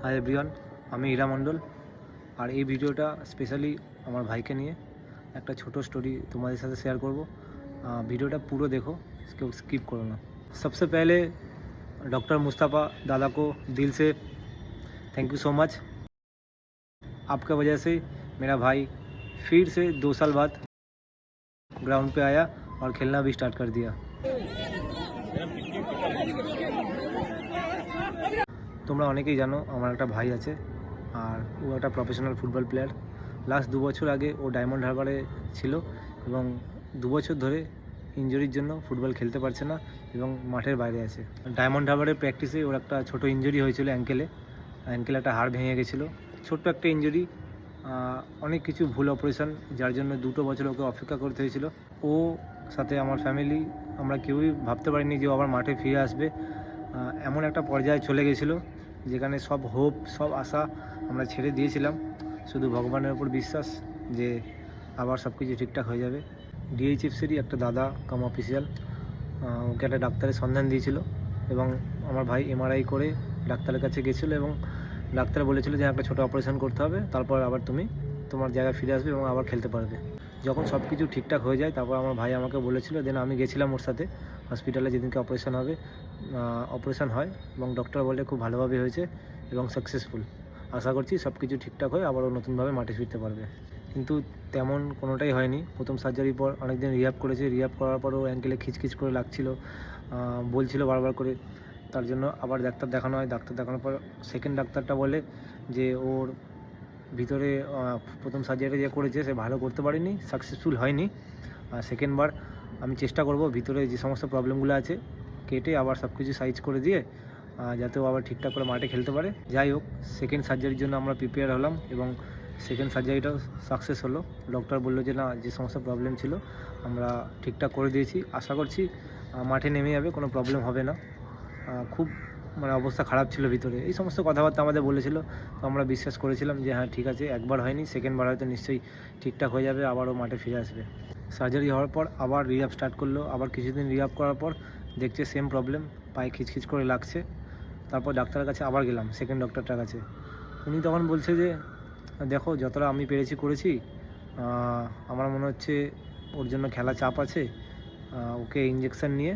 Hi everyone, আমি হীরা মণ্ডল। আর এই ভিডিওটা স্পেশালি আমার ভাইকে নিয়ে একটা ছোট স্টোরি তোমাদের সাথে শেয়ার করব। ভিডিওটা পুরো देखो, इसको स्किप करो ना। सबसे पहले डॉक्टर मुस्तफ़ा दादा को दिल से थैंक यू सो मच। आपका वजह से मेरा भाई फिर से 2 साल बाद ग्राउंड पे आया और खेलना भी स्टार्ट कर दिया। তোমরা অনেকেই জানো আমার একটা ভাই আছে, আর ও একটা প্রফেশনাল ফুটবল প্লেয়ার। লাস্ট 2 বছর আগে ও ডায়মন্ড হারবারে ছিল এবং 2 বছর ধরে ইনজুরির জন্য ফুটবল খেলতে পারছে না এবং মাঠের বাইরে আছে। ডায়মন্ড হারবারের প্র্যাকটিসে ওর একটা ছোটো ইনজুরি হয়েছিল, অ্যাঙ্কেলে একটা হাড় ভেঙে গেছিলো। ছোট্ট একটা ইনজুরি, অনেক কিছু ভুল অপারেশন, যার জন্য 2 বছর ওকে অপেক্ষা করতে হয়েছিল। ও সাথে আমার ফ্যামিলি আমরা কেউই ভাবতে পারিনি যে ও আবার মাঠে ফিরে আসবে। এমন একটা পর্যায়ে চলে গেছিলো যেখানে সব হোপ, সব আশা আমরা ছেড়ে দিয়েছিলাম। শুধু ভগবানের উপর বিশ্বাস যে আবার সব কিছু ঠিকঠাক হয়ে যাবে। ডিএইচএফসিরই একটা দাদা কাম অফিসিয়াল ওকে একটা ডাক্তারের সন্ধান দিয়েছিল এবং আমার ভাই এমআরআই করে ডাক্তারের কাছে গেছিলো এবং ডাক্তার বলেছিল যে একটা ছোটো অপারেশন করতে হবে, তারপর আবার তুমি তোমার জায়গায় ফিরে আসবে এবং আবার খেলতে পারবে। যখন সব কিছু ঠিকঠাক হয়ে যায় তারপর আমার ভাই আমাকে বলেছিল, দেন আমি গেছিলাম ওর সাথে হসপিটালে যেদিনকে অপারেশন হয় এবং ডক্টর বলে খুব ভালোভাবে হয়েছে এবং সাকসেসফুল। আশা করছি সব কিছু ঠিকঠাক হয়ে আবারও নতুনভাবে মাঠে ফিরতে পারবে। কিন্তু তেমন কোনোটাই হয়নি। প্রথম সার্জারির পর অনেকদিন রিহ্যাব করেছে। রিহ্যাব করার পরও অ্যাঙ্কেলে খিচখিচ করে লাগছিল, বলছিল বারবার করে। তার জন্য আবার ডাক্তার দেখানো হয়। ডাক্তার দেখানোর পর সেকেন্ড ডাক্তারটা বলে যে ওর ভিতরে প্রথম সার্জারি যে করেছে সে ভালো করতে পারেনি, সাকসেসফুল হয়নি। সেকেন্ডবার আমি চেষ্টা করব ভিতরে যে সমস্ত প্রবলেমগুলো আছে কেটে আবার সব কিছু সাইজ করে দিয়ে যাতে ও আবার ঠিকঠাক করে মাঠে খেলতে পারে। যাই হোক, সেকেন্ড সার্জারির জন্য আমরা প্রিপেয়ার হলাম এবং সেকেন্ড সার্জারিটাও সাকসেস হলো। ডক্টর বললো যে না, যে সমস্ত প্রবলেম ছিল আমরা ঠিকঠাক করে দিয়েছি। আশা করছি মাঠে নেমে যাবে, কোনো প্রবলেম হবে না। খুব অবস্থা খারাপ ছিল ভিতরে, এই সমস্ত কথাবার্তা আমাদের বলেছিল। তো আমরা বিশ্বাস করেছিলাম যে হ্যাঁ ঠিক আছে, একবার হয়নি, সেকেন্ডবার হয়তো নিশ্চয়ই ঠিকঠাক হয়ে যাবে, আবারও মাঠে ফিরে আসবে। সার্জারি হওয়ার পর আবার রিহ্যাব স্টার্ট করলো। আবার কিছুদিন রিহ্যাব করার পর দেখছে সেম প্রবলেম, পায়ে খিচখিচ করে লাগছে। তারপর ডাক্তারের কাছে আবার গেলাম, সেকেন্ড ডক্টরটার কাছে। উনি তখন বলছে যে দেখো, যতটা আমি পেরেছি করেছি, আমার মনে হচ্ছে ওর জন্য খেলা চাপ আছে, ওকে ইঞ্জেকশান নিয়ে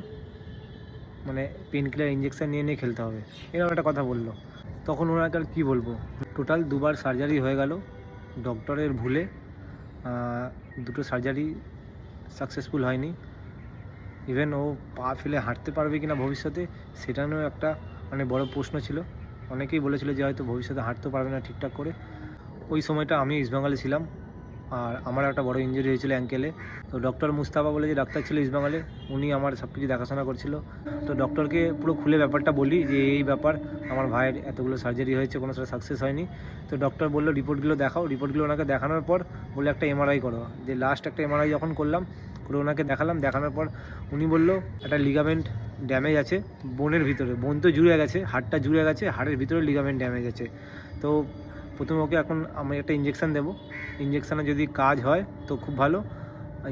পেন কিলার ইঞ্জেকশান নিয়ে খেলতে হবে, এরকম একটা কথা বললো। তখন ওনাকে আর কী বলবো। টোটাল 2বার সার্জারি হয়ে গেল ডক্টরের ভুলে। 2টো সার্জারি সাকসেসফুল হয়নি। ইভেন ও পা ফেলে হাঁটতে পারবে কি না ভবিষ্যতে, সেটা নিয়েও একটা বড় প্রশ্ন ছিল। অনেকেই বলেছিল যে হয়তো ভবিষ্যতে হাঁটতে পারবে না ঠিকঠাক করে। ওই সময়টা আমি ইস্টবেঙ্গলে ছিলাম আর আমার একটা বড় ইনজুরি হয়েছিল অ্যাঙ্কেলে। তো ডক্টর মুস্তাফা বলে যে ডাক্তার ছিল ইস্টবেঙ্গলে, উনি আমার সব কিছু দেখাশোনা করছিল। তো ডক্টরকে পুরো খুলে ব্যাপারটা বলি যে এই ব্যাপার, আমার ভাইয়ের এতগুলো সার্জারি হয়েছে, কোনো সাথে সাকসেস হয়নি। তো ডক্টর বললো রিপোর্টগুলো দেখাও। রিপোর্টগুলো ওনাকে দেখানোর পর বললো একটা এমআরআই করো। যে লাস্ট একটা এমআরআই যখন করলাম, করে ওনাকে দেখালাম, দেখানোর পর উনি বললো একটা লিগামেন্ট ড্যামেজ আছে বোনের ভিতরে। বোন তো জুড়ে গেছে, হাড়টা জুড়ে গেছে, হাড়ের ভিতরে লিগামেন্ট ড্যামেজ আছে। তো প্রথমে ওকে এখন আমি একটা ইঞ্জেকশান দেবো। ইঞ্জেকশানে যদি কাজ হয় তো খুব ভালো।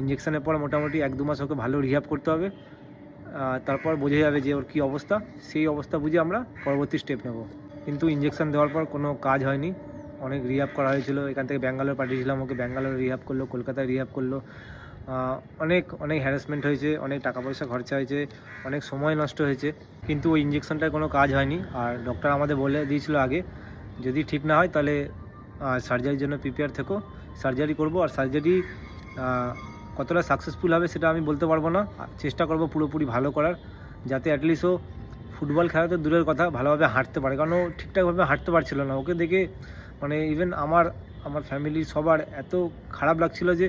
ইঞ্জেকশানের পর মোটামুটি 1-2 মাস ওকে ভালো রিহ্যাব করতে হবে। তারপর বোঝা যাবে যে ওর কী অবস্থা। সেই অবস্থা বুঝে আমরা পরবর্তী স্টেপ নেব। কিন্তু ইঞ্জেকশান দেওয়ার পর কোনো কাজ হয়নি। অনেক রিহ্যাব করা হয়েছিল, এখান থেকে ব্যাঙ্গালোর পাঠিয়েছিলাম ওকে, ব্যাঙ্গালোর রিহ্যাব করলো, কলকাতায় রিহ্যাব করলো। অনেক হ্যারাসমেন্ট হয়েছে, অনেক টাকা পয়সা খরচা হয়েছে, অনেক সময় নষ্ট হয়েছে, কিন্তু ওই ইঞ্জেকশানটায় কোনো কাজ হয়নি। আর ডক্টর আমাদের বলে দিয়েছিল আগে, যদি ঠিক না হয় তাহলে সার্জারির জন্য প্রিপেয়ার থেকো, সার্জারি করব। আর সার্জারি কতটা সাকসেসফুল হবে সেটা আমি বলতে পারবো না। চেষ্টা করব পুরোপুরি ভালো করার, যাতে অ্যাটলিস্ট ও ফুটবল খেলা তো দূরের কথা, ভালোভাবে হাঁটতে পারে। কারণ ও ঠিকঠাকভাবে হাঁটতে পারছিল না। ওকে দেখে ইভেন আমার ফ্যামিলির সবার এত খারাপ লাগছিল যে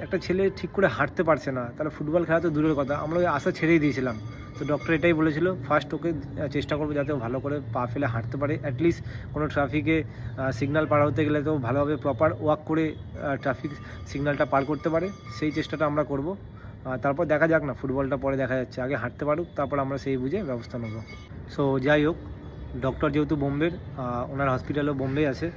একটা ছেলে ঠিক করে হাঁটতে পারছে না, তাহলে ফুটবল খেলা তো দূরের কথা। আমরা ওই আশা ছেড়েই দিয়েছিলাম। তো ডক্টর এটাই বলেছিল, ফার্স্ট ওকে চেষ্টা করবো যাতে ও ভালো করে পা ফেলে হাঁটতে পারে। অ্যাটলিস্ট কোনো ট্রাফিকে সিগন্যাল পার হতে গেলে তো ভালোভাবে প্রপার ওয়াক করে ট্রাফিক সিগন্যালটা পার করতে পারে, সেই চেষ্টাটা আমরা করব। তারপর দেখা যাক না, ফুটবলটা পরে দেখা যাচ্ছে, আগে হাঁটতে পারুক, তারপর আমরা সেই বুঝে ব্যবস্থা নেব। সো যাই হোক, ডক্টর যেহেতু বোম্বের, ওনার হসপিটালও বোম্বে আছে,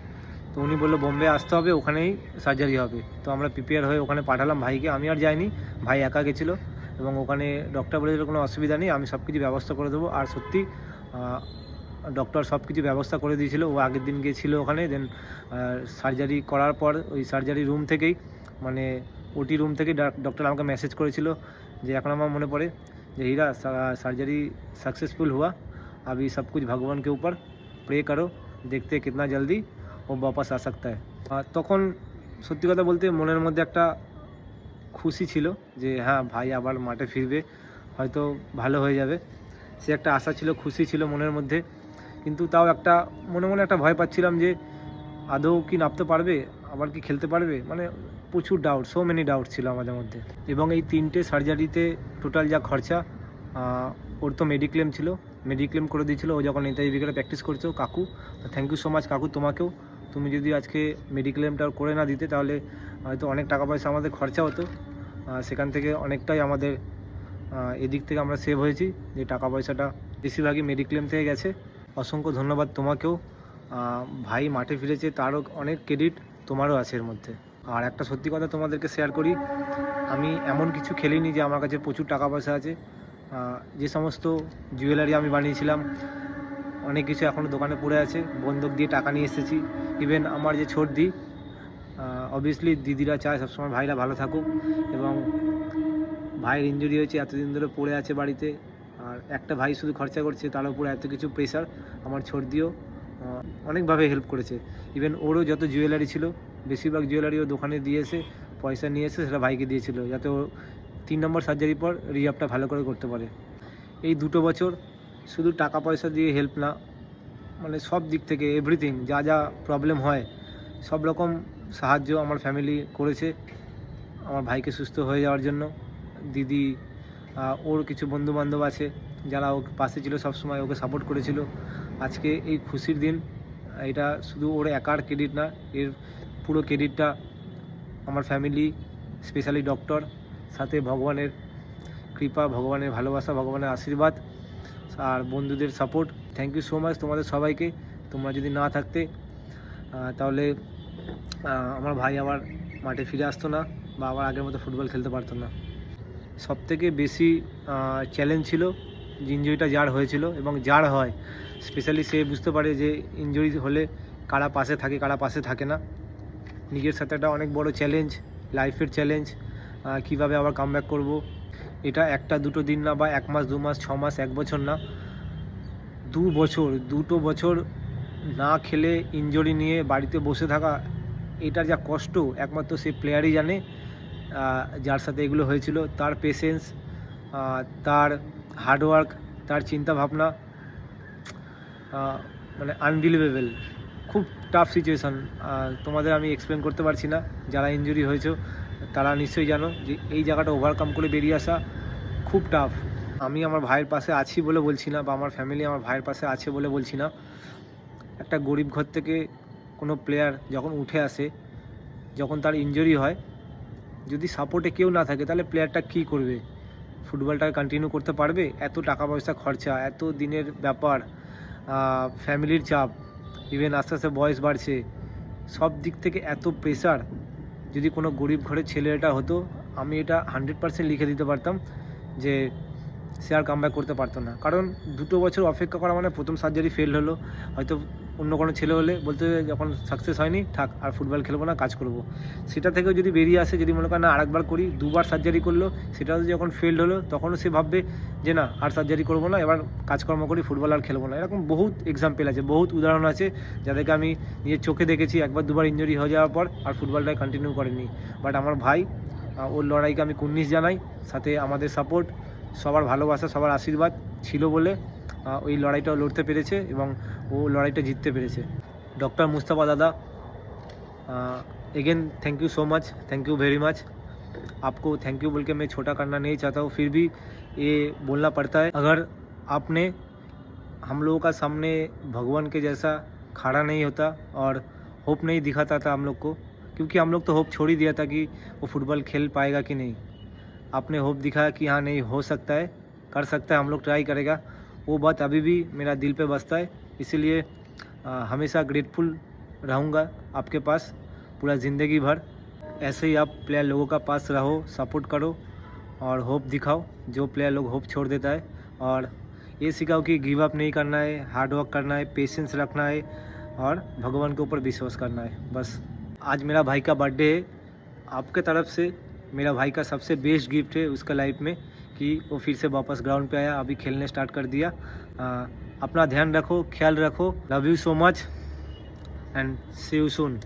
তো উনি বললো বোম্বে আসতে হবে, ওখানেই সার্জারি হবে। তো আমরা প্রিপেয়ার হয়ে ওখানে পাঠালাম ভাইকে। আমি আর যাইনি, ভাই একা গেছিলো এবং ওখানে ডক্টর বলেছিল কোনো অসুবিধা নেই, আমি সব কিছু ব্যবস্থা করে দেবো। আর সত্যি ডক্টর সব কিছু ব্যবস্থা করে দিয়েছিল। ও আগের দিন গিয়েছিল ওখানে, দেন সার্জারি করার পর ওই সার্জারি রুম থেকেই, মানে ওটি রুম থেকেই ডক্টর আমাকে মেসেজ করেছিল, যে এখন আমার মনে পড়ে যে हीरा सर्जरी सक्सेसफुल हुआ, अभी सब कुछ भगवान के ऊपर प्रे करो, देखते कितना जल्दी वो वापस आ सकता है। তখন সত্যি কথা বলতে মনের মধ্যে একটা খুশি ছিল যে হ্যাঁ ভাই আবার মাঠে ফিরবে, হয়তো ভালো হয়ে যাবে, সে একটা আশা ছিল, খুশি ছিল মনের মধ্যে। কিন্তু তাও একটা মনে মনে একটা ভয় পাচ্ছিলাম যে আদৌ কি নামতে পারবে, আবার কি খেলতে পারবে, মানে প্রচুর ডাউট, সো মেনি ডাউট ছিল আমাদের মধ্যে। এবং এই 3টে সার্জারিতে টোটাল যা খরচা, ওর তো মেডিক্লেম ছিল, মেডিক্লেম করে দিয়েছিল ও যখন নেতাজি ব্রিগেডে প্র্যাকটিস করছো। কাকু, থ্যাংক ইউ সো মাচ কাকু, তোমাকেও। তুমি যদি আজকে মেডিক্লেমটা করে না দিতে তাহলে হয়তো অনেক টাকা পয়সা আমাদের খরচা হতো, সেখান থেকে অনেকটাই আমাদের এদিক থেকে আমরা সেভ হয়েছি, যে টাকা পয়সাটা বেশিরভাগই মেডিক্লেম থেকে গেছে। অসংখ্য ধন্যবাদ তোমাকেও। ভাই মাঠে ফিরেছে, তারও অনেক ক্রেডিট তোমারও আছে এর মধ্যে। আর একটা সত্যি কথা তোমাদেরকে শেয়ার করি, আমি এমন কিছু খেলিনি যে আমার কাছে প্রচুর টাকা পয়সা আছে। যে সমস্ত জুয়েলারি আমি বানিয়েছিলাম, অনেক কিছু এখনও দোকানে পড়ে আছে, বন্ধক দিয়ে টাকা নিয়ে এসেছি। ইভেন আমার যে ছোট দি, অবভিয়াসলি দিদিরা চায় সবসময় ভাইরা ভালো থাকুক, এবং ভাইয়ের ইনজুরি হয়েছে, এতদিন ধরে পড়ে আছে বাড়িতে, আর একটা ভাই শুধু খরচা করছে, তার উপরে এত কিছু প্রেশার। আমার ছোট দিও অনেকভাবে হেল্প করেছে। ইভেন ওরও যত জুয়েলারি ছিল, বেশিরভাগ জুয়েলারি ও দোকানে দিয়েছে, পয়সা নিয়ে এসে সেটা ভাইকে দিয়েছিল, যাতে ও 3 নম্বর সার্জারির পর রিহাবটা ভালো করে করতে পারে। এই 2 বছর শুধু টাকা পয়সা দিয়ে হেল্প না, মানে সব দিক থেকে এভরিথিং, যা যা প্রবলেম হয় সব রকম সাহায্য আমার ফ্যামিলি করেছে আমার ভাইকে সুস্থ হয়ে যাওয়ার জন্য। দিদি, ওর কিছু বন্ধুবান্ধব আছে যারা ওর পাশে ছিল, সবসময় ওকে সাপোর্ট করেছিল। আজকে এই খুশির দিন, এটা শুধু ওর একার ক্রেডিট না, এর পুরো ক্রেডিটটা আমার ফ্যামিলি, স্পেশালি ডক্টর, সাথে ভগবানের কৃপা, ভগবানের ভালোবাসা, ভগবানের আশীর্বাদ, আর বন্ধুদের support. Thank you so much তোমাদের সবাইকে। তোমরা যদি না থাকতে তাহলে আমার ভাই আবার মাঠে ফিরে আসতো না, বা আবার আগের মতো ফুটবল খেলতে পারতো না। সবথেকে বেশি চ্যালেঞ্জ ছিল যে ইনজুরিটা যার হয়েছিল এবং যার হয়, স্পেশালি সে বুঝতে পারে যে ইনজুরি হলে কারা পাশে থাকে, কারা পাশে থাকে না। নিজের সাথে একটা অনেক বড় চ্যালেঞ্জ, লাইফের চ্যালেঞ্জ, কীভাবে আবার কামব্যাক করব। এটা একটা দুটো দিন না, বা 1 মাস 2 মাস 6 মাস 1 বছর না, 2 বছর, 2 বছর না খেলে ইনজুরি নিয়ে বাড়িতে বসে থাকা, এটার যা কষ্ট একমাত্র সে প্লেয়ারই জানে, যার সাথে এগুলো হয়েছিল। তার পেশেন্স, তার হার্ডওয়ার্ক, তার চিন্তাভাবনা, মানে আনবিলিভেবল। খুব টাফ সিচুয়েশান, তোমাদের আমি এক্সপ্লেন করতে পারছি না। যারা ইনজুরি হয়েছে তারা নিশ্চয়ই জানো যে এই জায়গাটা ওভারকাম করে বেরিয়ে আসা খুব টাফ। আমি আমার ভাইয়ের পাশে আছি বলে বলছি না, বা আমার ফ্যামিলি আমার ভাইয়ের পাশে আছে বলে বলছি না। একটা গরিব ঘর থেকে কোনো প্লেয়ার যখন উঠে আসে, যখন তার ইনজুরি হয়, যদি সাপোর্টে কেউ না থাকে তাহলে প্লেয়ারটা কী করবে? ফুটবলটা কন্টিনিউ করতে পারবে? এত টাকা পয়সা খরচা, এত দিনের ব্যাপার, ফ্যামিলির চাপ, ইভেন আস্তে আস্তে বয়স বাড়ছে, সব দিক থেকে এত প্রেশার। যদি কোনো গরিব ঘরের ছেলে এটা হতো, আমি এটা 100% লিখে দিতে পারতাম যে সে আর কামব্যাক করতে পারতো না। কারণ 2 বছর অপেক্ষা করা মানে, প্রথম সার্জারি ফেল হলো, হয়তো অন্য কোনো ছেলে হলে বলতে যখন সাকসেস হয়নি, থাক আর ফুটবল খেলবো না, কাজ করব। সেটা থেকেও যদি বেরিয়ে আসে, যদি মনে করেন না আরেকবার করি, 2বার সার্জারি করলো, সেটাও যখন ফেল্ড হলো, তখনও সে ভাববে যে না আর সার্জারি করবো না, এবার কাজকর্ম করি, ফুটবল আর খেলবো না। এরকম বহুত এক্সাম্পল আছে, বহুত উদাহরণ আছে যাদেরকে আমি নিজের চোখে দেখেছি, 1বার 2বার ইনজুরি হয়ে যাওয়ার পর আর ফুটবলটাই কন্টিনিউ করেনি। বাট আমার ভাই, ওর লড়াইকে আমি কুর্নিশ জানাই, সাথে আমাদের সাপোর্ট, সবার ভালোবাসা, সবার আশীর্বাদ ছিল বলে ওই লড়াইটা লড়তে পেরেছে এবং ও লড়াইটা জিততে পেরেছে। डॉक्टर मुस्तफ़ा दादा, again thank you so much, thank you very much. आपको थैंक यू बोल के मैं छोटा करना नहीं चाहता हूँ, फिर भी ये बोलना पड़ता है। अगर आपने हम लोगों का सामने भगवान के जैसा खड़ा नहीं होता और होप नहीं दिखाता था हम लोग को, क्योंकि हम लोग तो होप छोड़ ही दिया था कि वो फुटबॉल खेल पाएगा कि नहीं। आपने होप दिखाया कि हाँ नहीं, हो सकता है, कर सकता है, हम लोग ट्राई करेगा। वो बात अभी भी मेरा दिल पे बसता है, इसीलिए हमेशा ग्रेटफुल रहूँगा आपके पास पूरा ज़िंदगी भर। ऐसे ही आप प्लेयर लोगों का पास रहो, सपोर्ट करो और होप दिखाओ। जो प्लेयर लोग होप छोड़ देता है और ये सिखाओ कि गिव अप नहीं करना है, हार्ड वर्क करना है, पेशेंस रखना है और भगवान के ऊपर विश्वास करना है। बस आज मेरा भाई का बर्थडे है, आपके तरफ से मेरा भाई का सबसे बेस्ट गिफ्ट है उसका लाइफ में कि वो फिर से वापस ग्राउंड पे आया, अभी खेलने स्टार्ट कर दिया। अपना ध्यान रखो, ख्याल रखो। Love you so much and see you soon.